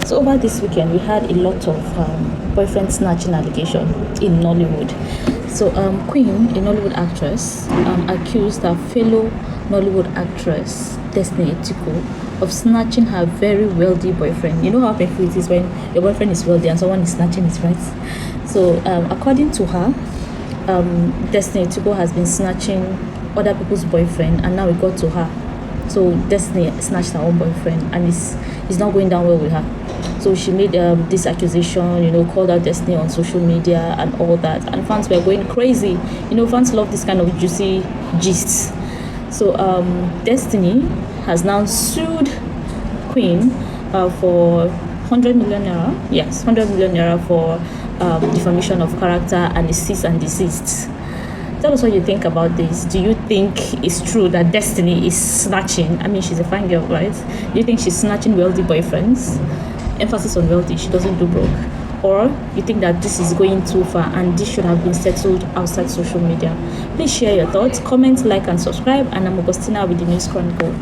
So over this weekend, we had a lot of boyfriend snatching allegation in Nollywood. So Queen, a Nollywood actress, accused her fellow Nollywood actress, Destiny Etiko, of snatching her very wealthy boyfriend. You know how painful it is when your boyfriend is wealthy and someone is snatching his friends. So according to her, Destiny Etiko has been snatching other people's boyfriend, and now it got to her. So Destiny snatched her own boyfriend, and it's not going down well with her. So she made this accusation, called out Destiny on social media and all that, and fans were going crazy. Fans love this kind of juicy gists. So Destiny has now sued Queen for 100 million naira. Yes, 100 million naira for defamation of character and the cease and desist. Tell us what you think about this. Do you think it's true that Destiny is snatching? I mean, she's a fine girl, right? Do you think she's snatching wealthy boyfriends? Emphasis on wealthy, she doesn't do broke. Or you think that this is going too far and this should have been settled outside social media? Please share your thoughts, comment, like, and subscribe. And I'm Augustina with the News Chronicle.